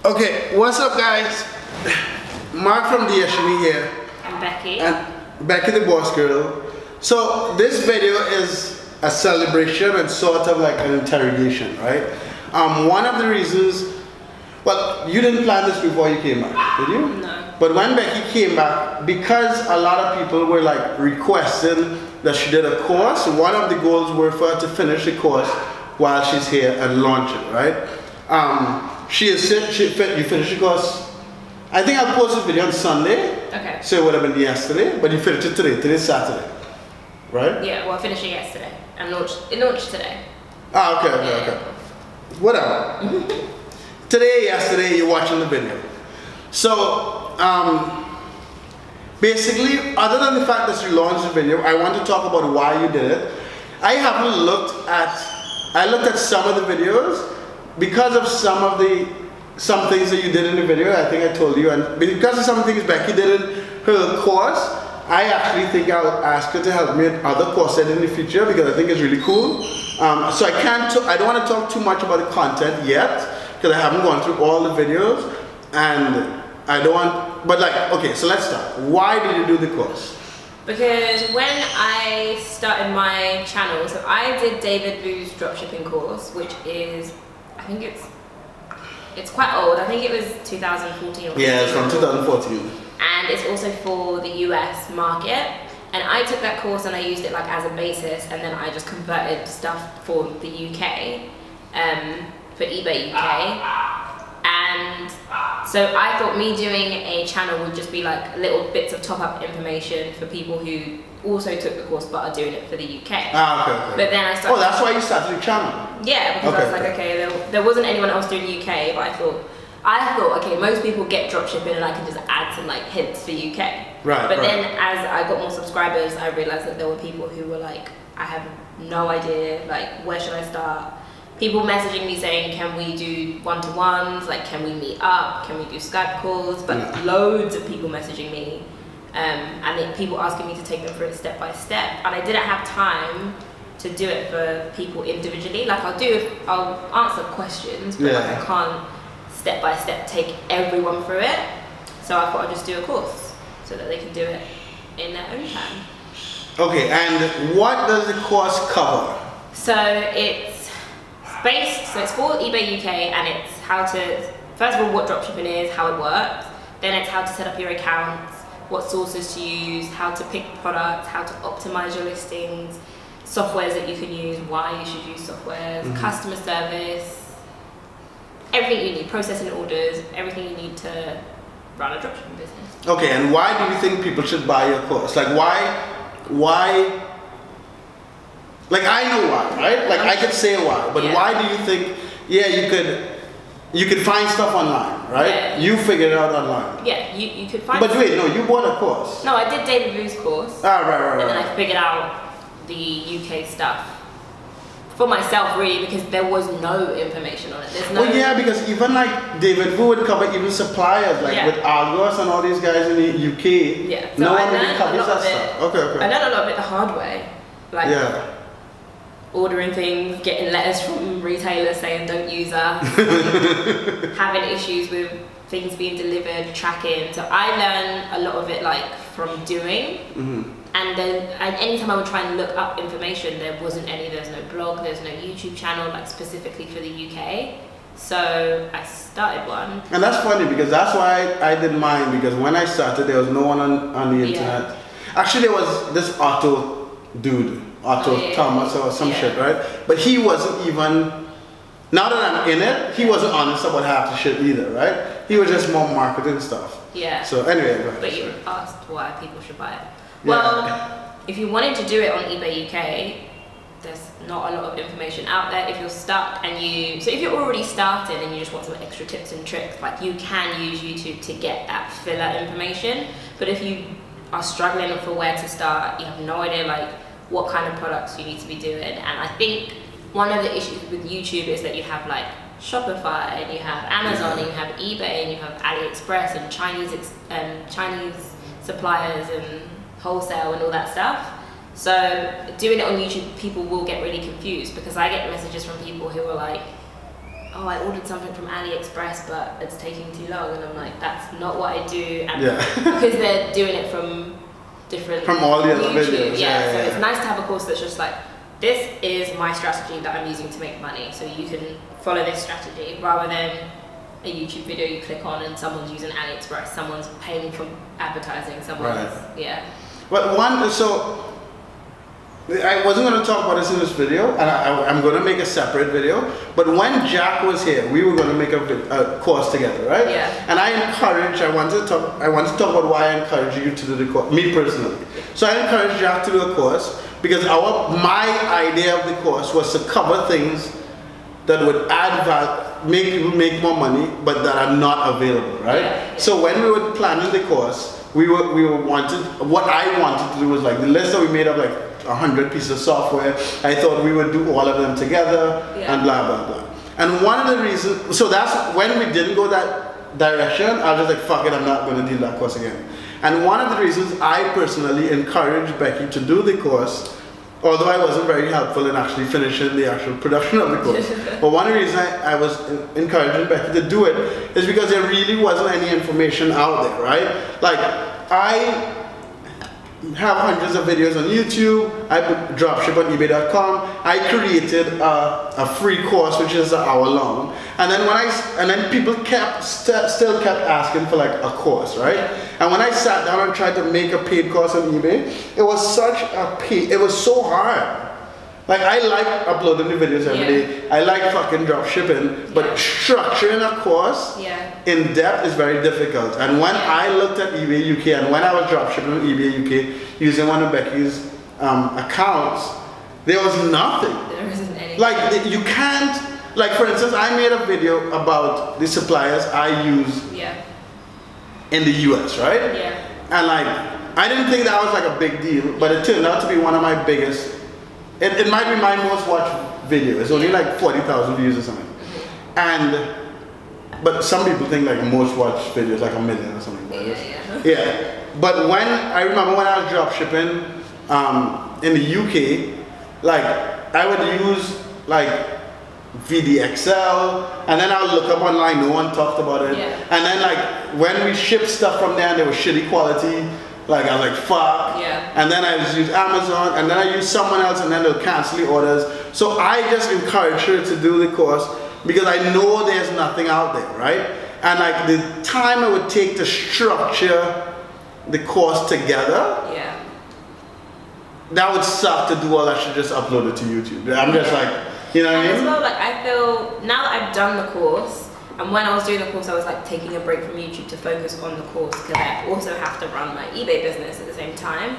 Okay, what's up guys? Mark from DSHME here. And Becky. And Becky the boss girl. So this video is a celebration and sort of like an interrogation, right? One of the reasons, well, you didn't plan this before you came back, did you? No. But when Becky came back, because a lot of people were like requesting that she did a course, one of the goals were for her to finish the course while she's here and launch it, right? You finished the course. I think I posted a video on Sunday. Okay. So it would have been yesterday, but you finished it today. Today's Saturday, right? Yeah, well I finished it yesterday. And it launched today. Ah, okay. Whatever. Today, yesterday, you're watching the video. So, basically, other than the fact that you launched the video, I want to talk about why you did it. I looked at some of the videos because of some things that you did in the video. I think I told you, and because of some things Becky did in her course, I actually think I'll ask her to help me in other courses in the future because I think it's really cool. So I don't want to talk too much about the content yet because I haven't gone through all the videos, and I don't want. But like, okay, so let's start. Why did you do the course? Because when I started my channel, so I did David Vu's dropshipping course, which is, I think it's quite old. I think it was 2014 or 15. Yeah, it's from 2014. And it's also for the US market. And I took that course and I used it like as a basis, and then I just converted stuff for the UK, for eBay UK. And so I thought me doing a channel would just be like little bits of top-up information for people who also took the course but are doing it for the UK. Ah, okay. But then I started... Oh, that's why you started your channel? Yeah, because I was like, okay, there wasn't anyone else doing UK, but I thought, okay, most people get dropshipping and I can just add some like hints for UK. Right. But then as I got more subscribers, I realized that there were people who were like, I have no idea, like, where should I start? People messaging me saying, can we do one-to-ones? Like, can we meet up? Can we do Skype calls? But loads of people messaging me, and then people asking me to take them through it step by step. And I didn't have time to do it for people individually. Like, I'll answer questions, but like, I can't step by step take everyone through it. So I thought I'd just do a course so that they can do it in their own time. Okay, and what does the course cover? So it's for eBay UK, and it's how to, first of all, what dropshipping is, how it works, then it's how to set up your accounts, what sources to use, how to pick products, how to optimize your listings, softwares that you can use, why you should use softwares, customer service, everything you need, processing orders, everything you need to run a dropshipping business. Okay, and why do you think people should buy your course? Like why? Like, I know why, right? Like, I could say why, but why do you think, you could find stuff online, right? Yeah. You figured it out online. Yeah, you could find. But wait, no, you bought a course. No, I did David Vu's course. Ah, right. And then I figured out the UK stuff for myself, really, because there was no information on it. There's no. Well, yeah, because even like David Vu would cover even suppliers, like with Argos and all these guys in the UK. Yeah. So no I one really learned covers a lot that of stuff. it. Okay. I learned a lot of it the hard way. Like, ordering things, getting letters from retailers saying don't use us, having issues with things being delivered, tracking. So I learned a lot of it like from doing. And then anytime I would try and look up information, there wasn't any. There's no blog, there's no YouTube channel like specifically for the UK. So I started one. And that's funny because that's why I did mine, because when I started there was no one on the internet. Actually, there was this Otto dude. Thomas or some shit, right? But he wasn't even, now that I'm in it, he wasn't honest about half the shit either, right? He was just more marketing stuff. Yeah. So anyway, but you asked why people should buy it. Well, if you wanted to do it on eBay UK, there's not a lot of information out there. If you're stuck and so if you're already starting and you just want some extra tips and tricks, like you can use YouTube to get that filler information. But if you are struggling for where to start, you have no idea like what kind of products you need to be doing. And I think one of the issues with YouTube is that you have like Shopify, and you have Amazon, and you have eBay, and you have AliExpress, and Chinese suppliers, and wholesale, and all that stuff. So doing it on YouTube, people will get really confused, because I get messages from people who are like, oh, I ordered something from AliExpress, but it's taking too long, and I'm like, that's not what I do, and because they're doing it from different all the other YouTube, videos. so it's nice to have a course that's just like, this is my strategy that I'm using to make money, so you can follow this strategy, rather than a YouTube video you click on and someone's using AliExpress, someone's paying for advertising, someone's But so I wasn't going to talk about this in this video, and I'm going to make a separate video. But when Jack was here, we were going to make a course together, right? Yeah. And I wanted to talk about why I encourage you to do the course, me personally. So I encouraged Jack to do a course because my idea of the course was to cover things that would add value, make people make more money, but that are not available, right? Yeah. So when we were planning the course, what I wanted to do was like the list that we made of like 100 pieces of software. I thought we would do all of them together and blah blah blah. And one of the reasons, so that's when we didn't go that direction, I was just like, fuck it, I'm not going to do that course again. And one of the reasons I personally encouraged Becky to do the course, although I wasn't very helpful in actually finishing the actual production of the course, but one of the reasons I was encouraging Becky to do it is because there really wasn't any information out there, right? Like, I have hundreds of videos on YouTube. I dropship on eBay.com. I created a free course which is an hour long, and then people still kept asking for like a course, right? And when I sat down and tried to make a paid course on eBay, it was it was so hard. Like, I like uploading the videos every day. I like fucking drop shipping, but structuring a course in depth is very difficult. And when I looked at eBay UK, and when I was drop shipping on eBay UK using one of Becky's accounts, there was nothing. There isn't any. Like, you can't, like for instance, I made a video about the suppliers I use in the US, right? Yeah. And like, I didn't think that was like a big deal, but it turned out to be one of my biggest. It might be my most watched video. It's only like 40,000 views or something. But some people think like most watched videos like 1 million or something. Yeah. But I remember when I was drop shipping in the UK, like I would use like VDXL, and then I would look up online, no one talked about it. And then like when we shipped stuff from there and they were shitty quality, like I was like, fuck. And then I just use Amazon, and then I use someone else, and then they'll cancel the orders. So I just encourage her to do the course because I know there's nothing out there, right? And like the time it would take to structure the course together, that would suck to do all that shit, just upload it to YouTube. I'm just like, you know what I mean? As well, like I feel, now that I've done the course, and when I was doing the course, I was like taking a break from YouTube to focus on the course because I also have to run my eBay business at the same time.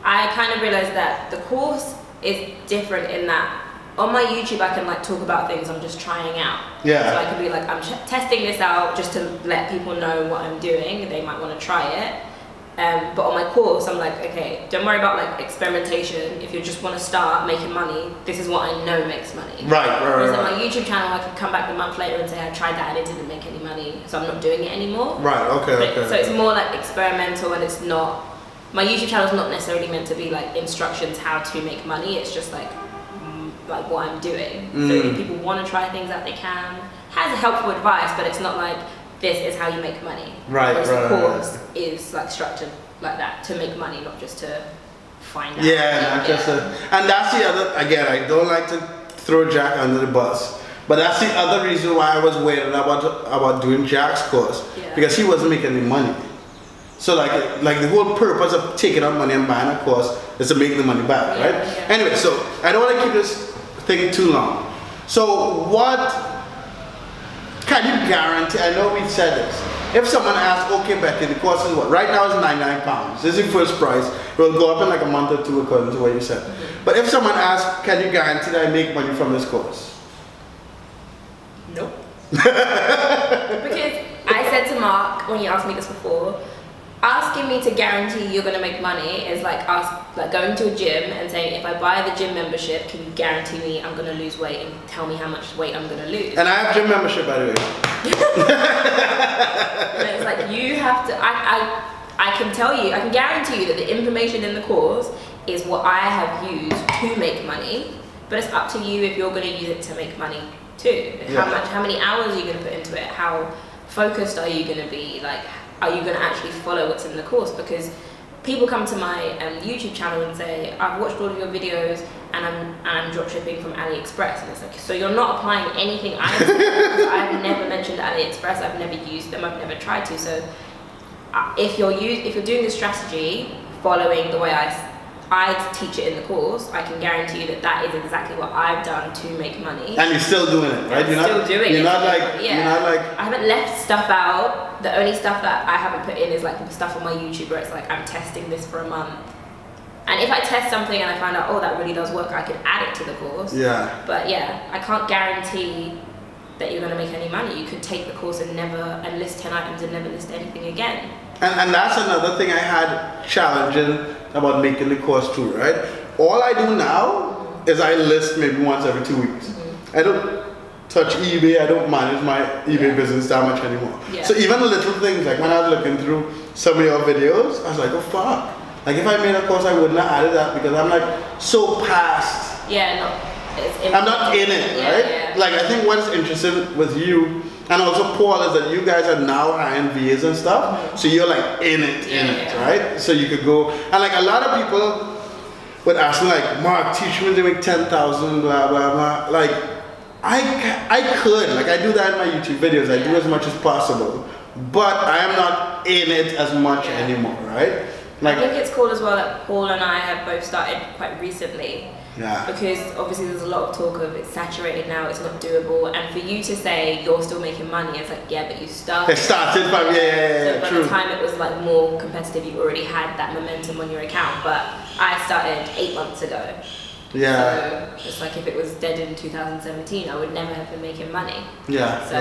I kind of realized that the course is different in that on my YouTube I can like talk about things I'm just trying out. So I can be like, I'm testing this out just to let people know what I'm doing. They might want to try it. But on my course, I'm like, okay, don't worry about like experimentation. If you just want to start making money, this is what I know makes money. Whereas on my YouTube channel, I could come back a month later and say I tried that and it didn't make any money, so I'm not doing it anymore. So it's more like experimental, and it's not. My YouTube channel is not necessarily meant to be like instructions how to make money. It's just like what I'm doing. So if people want to try things out, they can. Has helpful advice, but it's not like, this is how you make money. The course is like structured like that to make money, not just to find out. And that's the other, again, I don't like to throw Jack under the bus, but that's the other reason why I was waiting about doing Jack's course, because he wasn't making any money. So like the whole purpose of taking out money and buying a course is to make the money back, right? Anyway, so I don't want to keep this thing too long. So what can you guarantee? I know we said this. If someone asks, okay, Becky, the course is what? Right now it's £99. This is the first price. It will go up in like a month or two according to what you said. But if someone asks, can you guarantee that I make money from this course? Nope. Because I said to Mark, when you asked me this before, asking me to guarantee you're going to make money is like going to a gym and saying, if I buy the gym membership, can you guarantee me I'm going to lose weight and tell me how much weight I'm going to lose? And I have gym membership, by the way. And it's like, you have to, I can tell you, I can guarantee you that the information in the course is what I have used to make money, but it's up to you if you're going to use it to make money too. How many hours are you going to put into it? How focused are you going to be? Like, are you going to actually follow what's in the course? Because people come to my YouTube channel and say, I've watched all of your videos and I'm dropshipping from AliExpress, and it's like, so you're not applying anything I've I've never mentioned AliExpress, I've never used them, I've never tried to. So if you're doing this strategy following the way I teach it in the course, I can guarantee you that that is exactly what I've done to make money. And you're still doing it, right? You're not like I haven't left stuff out. The only stuff that I haven't put in is like the stuff on my YouTube where it's like, I'm testing this for a month. And if I test something and I find out, oh, that really does work, I could add it to the course. Yeah. But yeah, I can't guarantee that you're going to make any money. You could take the course and list 10 items and never list anything again. And that's another thing I had challenging about making the course too, right? All I do now is I list maybe once every 2 weeks. I don't touch eBay, I don't manage my eBay business that much anymore. Yeah. So even little things, like when I was looking through some of your videos, I was like, oh fuck. Like if I made a course, I wouldn't have added that because I'm like so past. Yeah, I'm not in it, right? Yeah. Like I think what's interesting with you and also Paul is that you guys are now hiring VAs and stuff, so you're like in it, right? So you could go, and like a lot of people would ask me like, Mark, teach me to make 10,000, blah, blah, blah. Like I could, like I do that in my YouTube videos, I do as much as possible, but I am not in it as much anymore, right? Like, I think it's cool as well that Paul and I have both started quite recently. Yeah. Because obviously there's a lot of talk of it's saturated now, it's not doable, and for you to say you're still making money, it's like, yeah, but you started. It started from, so by the time it was like more competitive, you already had that momentum on your account, but I started 8 months ago. Yeah. So it's like if it was dead in 2017, I would never have been making money. Yeah. So,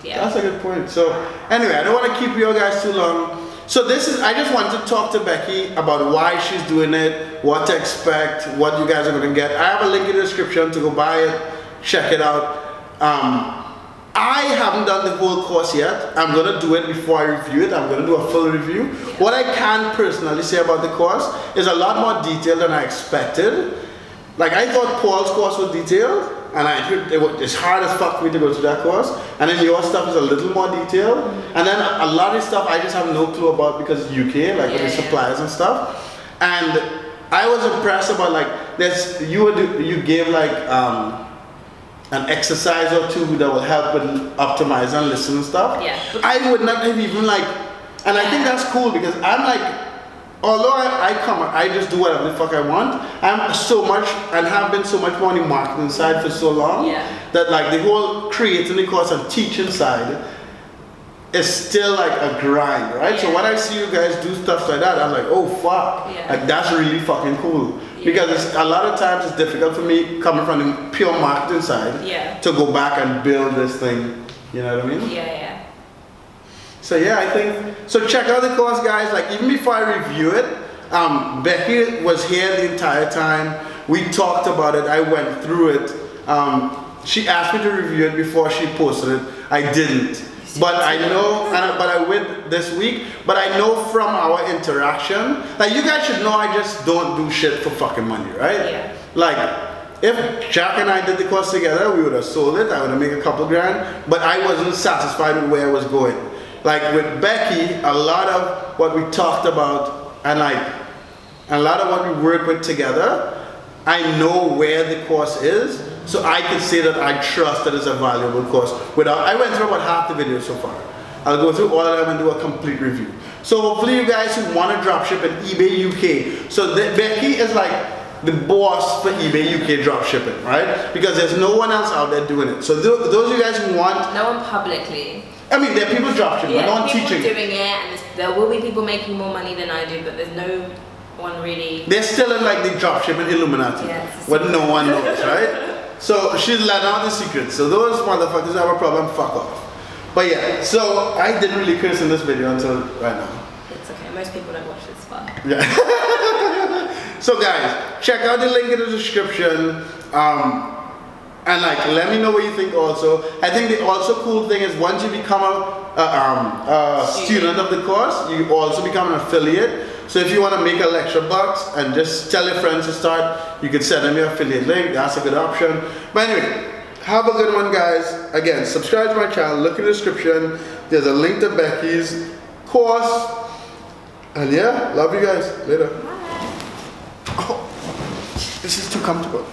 yeah. That's a good point. So anyway, I don't want to keep you guys too long. So I just want to talk to Becky about why she's doing it, what to expect, what you guys are going to get. I have a link in the description to go buy it, check it out. I haven't done the whole course yet. I'm going to do it before I review it. I'm going to do a full review. What I can personally say about the course is a lot more detailed than I expected. Like I thought Paul's course was detailed, and it's hard as fuck for me to go through that course, and then your stuff is a little more detailed, and then a lot of stuff I just have no clue about because it's UK, like with the suppliers and stuff. And I was impressed about like you gave like an exercise or two that will help with optimize and listen and stuff. I would not have even like, and I think that's cool because I'm like, although I just do whatever the fuck I want, I'm so much and have been so much more on the marketing side for so long that like the whole creating the course and teaching side is still like a grind, right? So when I see you guys do stuff like that, I'm like, oh fuck, like that's really fucking cool. Because a lot of times it's difficult for me coming from the pure marketing side to go back and build this thing, you know what I mean? So yeah, I think, so check out the course guys, like even before I review it, Becky was here the entire time, we talked about it, I went through it, she asked me to review it before she posted it, I didn't, but I know, but I went this week, but I know from our interaction, like you guys should know I just don't do shit for fucking money, right? Like, if Jack and I did the course together, we would have sold it, I would have made a couple grand, but I wasn't satisfied with where I was going. Like with Becky, a lot of what we talked about and like a lot of what we work with together, I know where the course is, so I can say that I trust that it's a valuable course. I went through about half the videos so far. I'll go through all of them and do a complete review. So hopefully you guys who want to dropship at eBay UK, so Becky is like the boss for eBay UK dropshipping, right? Because there's no one else out there doing it. So those of you guys who want... No one publicly. I mean, there are people dropshipping, but no one teaching. Doing it, and there will be people making more money than I do, but there's no one really. They're still in like the dropshipping Illuminati, what no one knows, right? So she's letting out the secrets. So those motherfuckers have a problem, fuck off. But yeah, so I didn't really curse in this video until right now. It's okay, most people don't watch this far. Yeah. So guys, check out the link in the description. And like, let me know what you think also. I think the also cool thing is once you become a student of the course, you also become an affiliate. So if you want to make a extra bucks and just tell your friends to start, you can send them your affiliate link. That's a good option. But anyway, Have a good one, guys. Again, subscribe to my channel. Look in the description. There's a link to Becky's course. And yeah, love you guys. Later. Bye. Oh, this is too comfortable.